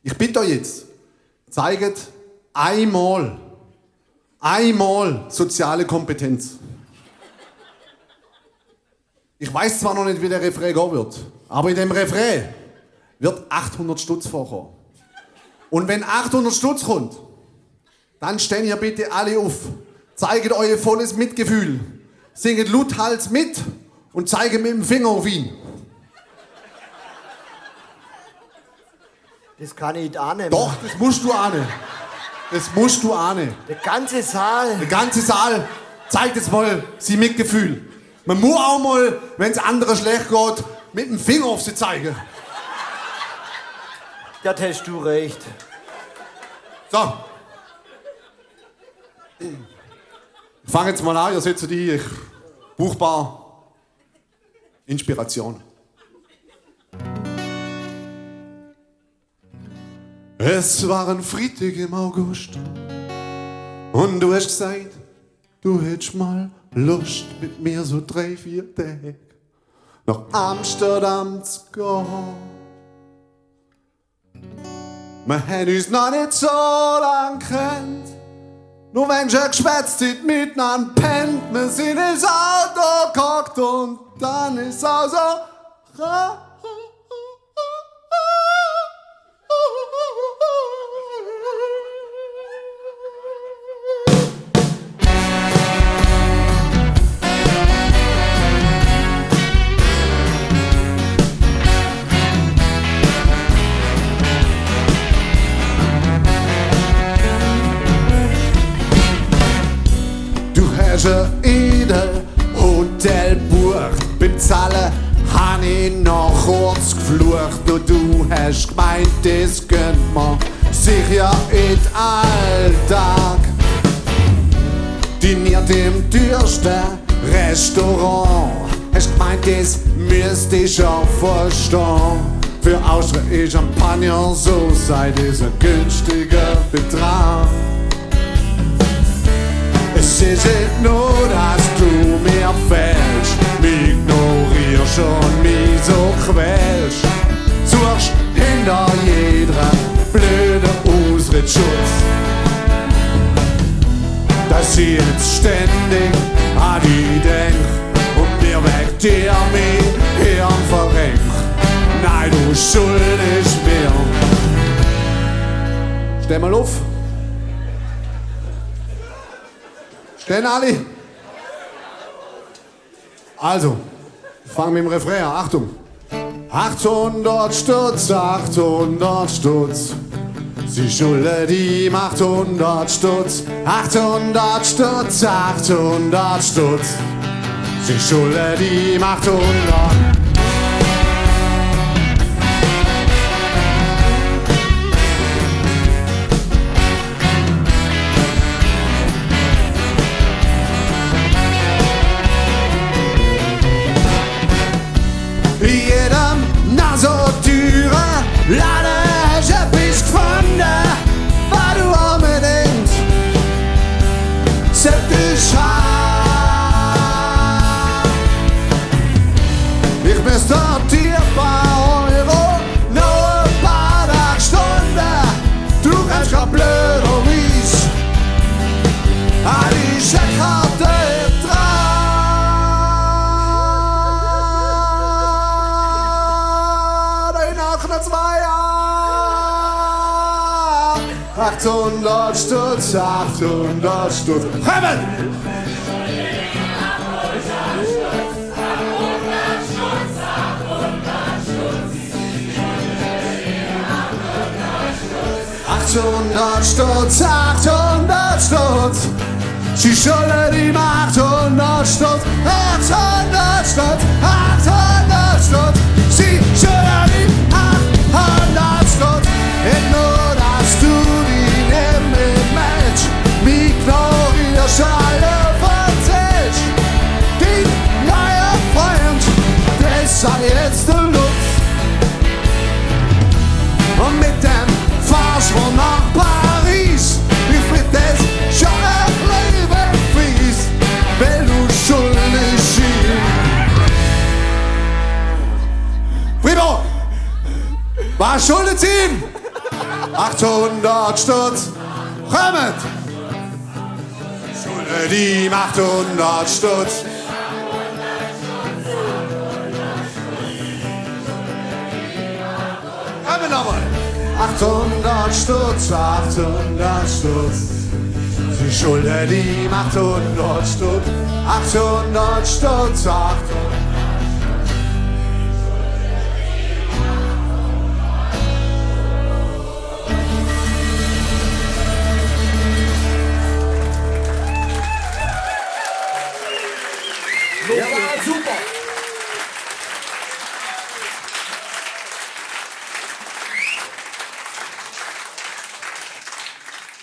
Ich bitte euch jetzt, zeigt einmal soziale Kompetenz. Ich weiß zwar noch nicht, wie der Refrain gehen wird, aber in dem Refrain wird 800 Stutz vorkommen. Und wenn 800 Stutz kommt, dann stehen ihr bitte alle auf, zeigt euer volles Mitgefühl, singet lauthals mit und zeigt mit dem Finger auf ihn. Das kann ich nicht annehmen. Doch, das musst du ahnen. Das musst du ahnen. Der ganze Saal. Der ganze Saal zeigt jetzt mal sein Mitgefühl. Man muss auch mal, wenn es anderen schlecht geht, mit dem Finger auf sie zeigen. Das hast du recht. So. Ich fange jetzt mal an, ihr setzt die buchbar Inspiration. Es war ein Freitag im August und du hast gesagt, du hättest mal Lust mit mir so 3-4 Tage nach Amsterdam zu gehen. Wir haben uns noch nicht so lang gekannt, nur wenn schon geschwätzt hat, miteinander pennt. Wir sind ins Auto gehockt und dann ist auch so. Edel Hotel bucht, bezahlen han ich noch kurz geflucht und du hast gemeint, das gönnt man sich ja in den Alltag. Diniert im teuersten Restaurant, hast gemeint, das müsste ich auch verstehen. Für Austria ist Champagner so sei dieser günstige Betrag. Es ist nicht nur, dass du mir fehlst, mich ignorierst und mich so quälst. Suchst hinter jeder blöden Ausrittschutz, dass ich jetzt ständig an dich denk und mir weg dir mein Hirn verrenk. Nein, du schuldest mir. Steh mal auf. Stehen alle? Also, ich fange mit dem Refrain an. Achtung. 800 Stutz, 800 Stutz. Sie schuldet ihm 800 Stutz. 800 Stutz, 800 Stutz. Sie schuldet ihm 800. Leider hast du etwas gefunden, was du unbedingt solltest haben. Ich müsste dir bei Euro noch ein paar Tagestunden. Du kannst grad blöderweise an die Checkkarte dran. 800 Stutz, 800 Stutz. Kommen! 800 Stutz, 800 Stutz. Sie schuldet ihm 800 Stutz, 800 Stutz, 800 Stutz. Sie schuldet ihm 800 Stutz. Und nur, dass du die neben Mensch mich ignorierst, alle verzählst. Die neue Freund, das sei jetzt der Lutz. Und mit dem fahrst du nach Paris. Ich find das schon ein Leben fies, weil du schuldig bist. Fribo, was schuldet ihm? 800 Stutz. Kommt! Schuldet ihm 800 Stutz. Kommt nochmal! 800 Stutz, 800 Stutz. Sie schuldet ihm 800 Stutz. 800 Stutz, 800. Ja, war super.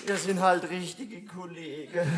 Wir sind halt richtige Kollegen.